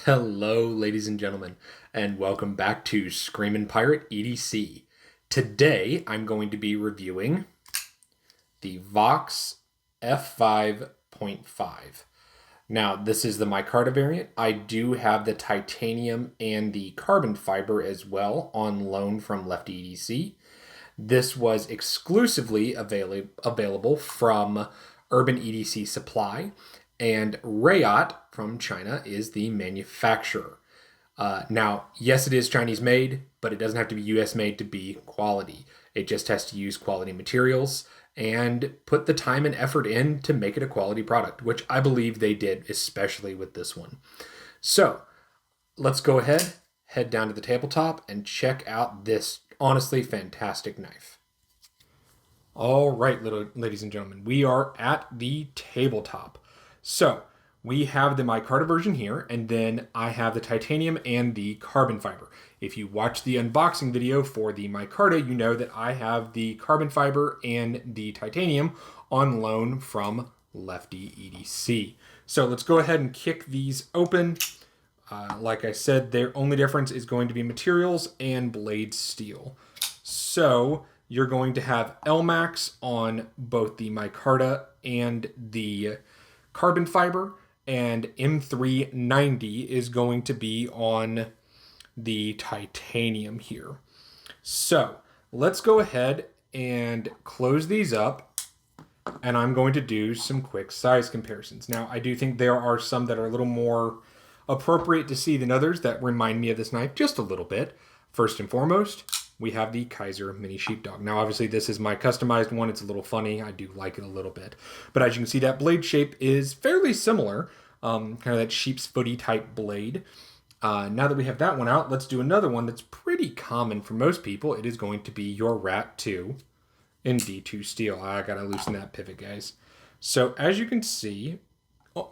Hello, ladies and gentlemen, and welcome back to Screaminpirate EDC. Today, I'm going to be reviewing the Vox F5.5. Now, this is the Micarta variant. I do have the titanium and the carbon fiber as well on loan from Lefty EDC. This was exclusively available from Urban EDC Supply, and Rayot from China is the manufacturer. Now, yes, it is Chinese made, but it doesn't have to be US made to be quality. It just has to use quality materials and put the time and effort in to make it a quality product, which I believe they did, especially with this one. So let's go ahead, head down to the tabletop and check out this honestly fantastic knife. All right, ladies and gentlemen, we are at the tabletop. So we have the micarta version here, and then I have the titanium and the carbon fiber. If you watch the unboxing video for the micarta, you know that I have the carbon fiber and the titanium on loan from Lefty EDC. So let's go ahead and kick these open. Like I said, their only difference is going to be materials and blade steel. So you're going to have LMAX on both the micarta and the carbon fiber, and M390 is going to be on the titanium here. So let's go ahead and close these up, and I'm going to do some quick size comparisons. Now, I do think there are some that are a little more appropriate to see than others that remind me of this knife just a little bit. First and foremost, we have the Kaiser Mini Sheepdog. Now, obviously, this is my customized one. It's a little funny. I do like it a little bit. But as you can see, that blade shape is fairly similar, kind of that sheep's footy type blade. Now that we have that one out, let's do another one that's pretty common for most people. It is going to be your Rat 2 in D2 steel. I got to loosen that pivot, guys. So as you can see,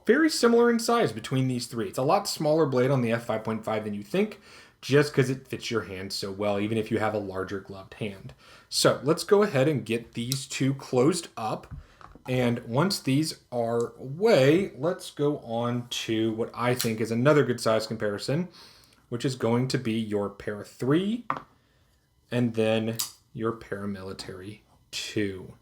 very similar in size between these three. It's a lot smaller blade on the F5.5 than you think, just because it fits your hand so well, even if you have a larger gloved hand. So let's go ahead and get these two closed up. And once these are away, let's go on to what I think is another good size comparison, which is going to be your Para 3 and then your Paramilitary 2.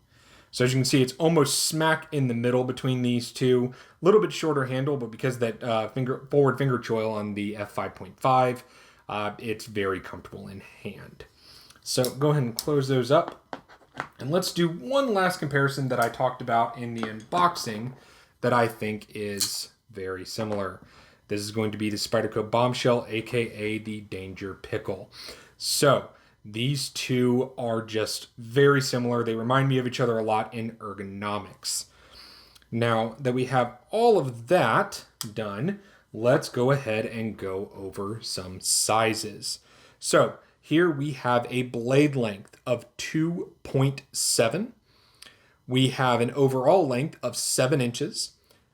So as you can see, it's almost smack in the middle between these two. A little bit shorter handle, but because that forward finger choil on the F5.5, it's very comfortable in hand. So go ahead and close those up. And let's do one last comparison that I talked about in the unboxing that I think is very similar. This is going to be the Spyderco Bombshell, aka the Danger Pickle. So these two are just very similar. They remind me of each other a lot in ergonomics. Now that we have all of that done, let's go ahead and go over some sizes. So here we have a blade length of 2.7. We have an overall length of 7 inches.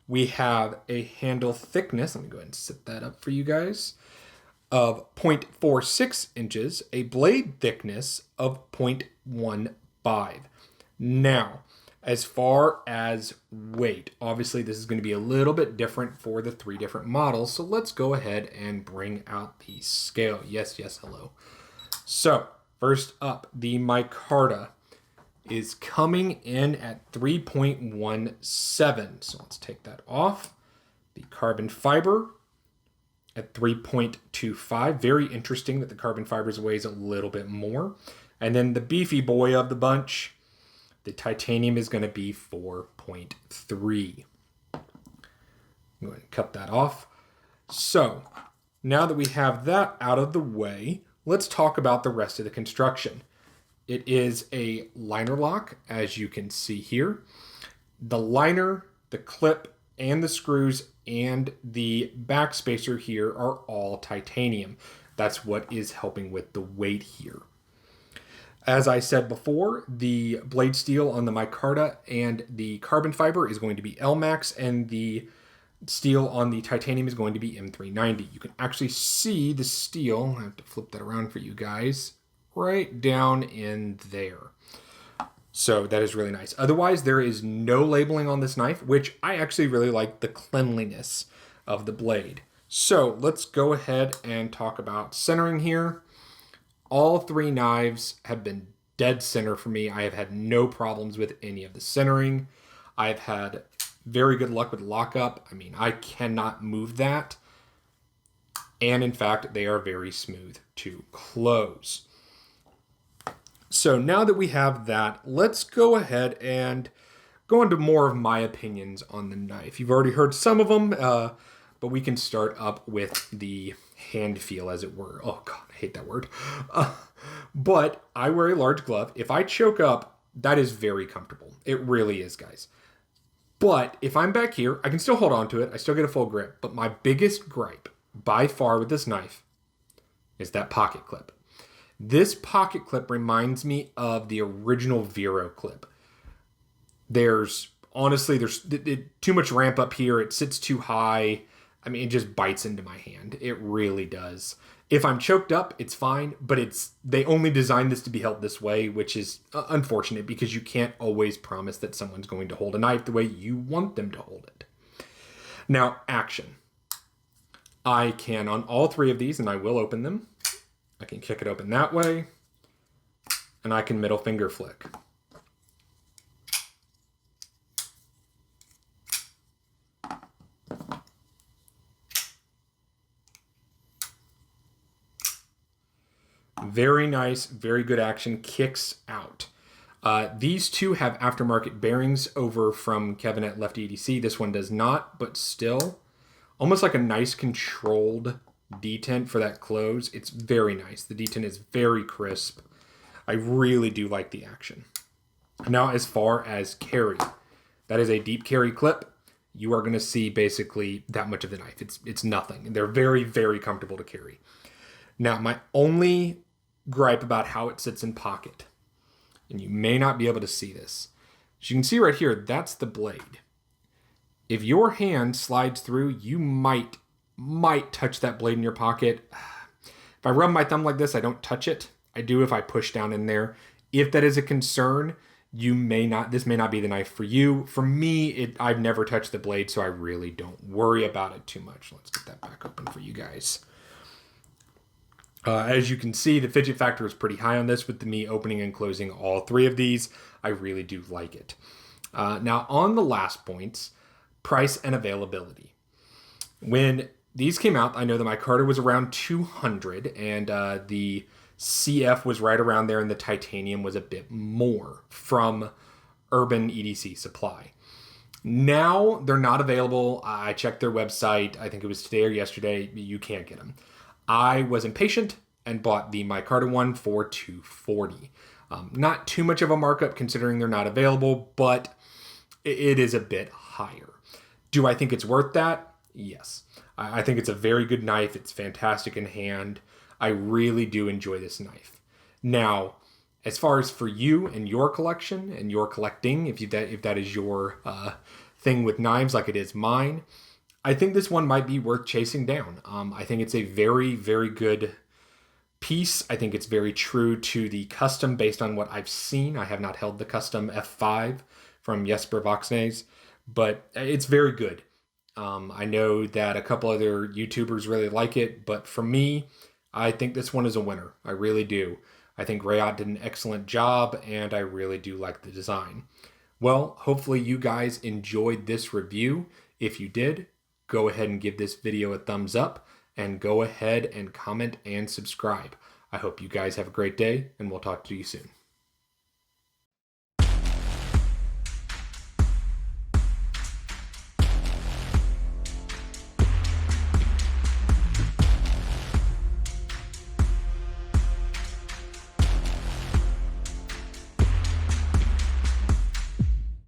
We have a handle thickness, let me go ahead and set that up for you guys, of 0.46 inches, a blade thickness of 0.15. Now, as far as weight, obviously this is going to be a little bit different for the 3 different models. So let's go ahead and bring out the scale. Yes, hello. So first up, the micarta is coming in at 3.17. So let's take that off. The carbon fiber at 3.25. Very interesting that the carbon fibers weighs a little bit more. And then the beefy boy of the bunch, the titanium, is going to be 4.3. I'm going to cut that off. So now that we have that out of the way, let's talk about the rest of the construction. It is a liner lock, as you can see here. The liner, the clip, and the screws and the back spacer here are all titanium. That's what is helping with the weight here. As I said before, the blade steel on the micarta and the carbon fiber is going to be LMAX, and the steel on the titanium is going to be M390. You can actually see the steel, I have to flip that around for you guys, right down in there. So that is really nice. Otherwise, there is no labeling on this knife, which I actually really like the cleanliness of the blade. So let's go ahead and talk about centering here. All three knives have been dead center for me. I have had no problems with any of the centering. I've had very good luck with lockup. I mean, I cannot move that. And in fact, they are very smooth to close. So now that we have that, let's go ahead and go into more of my opinions on the knife. You've already heard some of them, but we can start up with the hand feel, as it were. Oh God, I hate that word. But I wear a large glove. If I choke up, that is very comfortable. It really is, guys. But if I'm back here, I can still hold on to it. I still get a full grip. But my biggest gripe by far with this knife is that pocket clip. This pocket clip reminds me of the original Vero clip. There's too much ramp up here. It sits too high. I mean, it just bites into my hand. It really does. If I'm choked up, it's fine, but they only designed this to be held this way, which is unfortunate because you can't always promise that someone's going to hold a knife the way you want them to hold it. Now, action. I can, on all three of these, and I will open them, I can kick it open that way, and I can middle finger flick. Very nice, very good action, kicks out. These two have aftermarket bearings over from Kevin at Lefty EDC. This one does not, but still, almost like a nice controlled detent for that close. It's very nice. The detent is very crisp. I really do like the action. Now, as far as carry, that is a deep carry clip. You are going to see basically that much of the knife. It's nothing. They're very, very comfortable to carry. Now, my only gripe about how it sits in pocket, and you may not be able to see this. As you can see right here, that's the blade. If your hand slides through, you might touch that blade in your pocket. If I rub my thumb like this, I don't touch it. I do if I push down in there. If that is a concern, this may not be the knife for you. For me, I've never touched the blade, so I really don't worry about it too much. Let's get that back open for you guys. As you can see, the fidget factor is pretty high on this with me opening and closing all three of these. I really do like it. Now, on the last points, price and availability. When these came out, I know that Micarta was around $200 and the CF was right around there and the titanium was a bit more from Urban EDC Supply. Now they're not available. I checked their website. I think it was today or yesterday. You can't get them. I was impatient and bought the Micarta one for $240. Not too much of a markup considering they're not available, but it is a bit higher. Do I think it's worth that? Yes. I think it's a very good knife. It's fantastic in hand. I really do enjoy this knife. Now, as far as for you and your collection and your collecting, if that is your thing with knives like it is mine, I think this one might be worth chasing down. I think it's a very, very good piece. I think it's very true to the custom based on what I've seen. I have not held the custom F5 from Jesper Voxnaes, but it's very good. I know that a couple other YouTubers really like it, but for me, I think this one is a winner. I really do. I think Rayot did an excellent job, and I really do like the design. Well, hopefully you guys enjoyed this review. If you did, go ahead and give this video a thumbs up, and go ahead and comment and subscribe. I hope you guys have a great day, and we'll talk to you soon.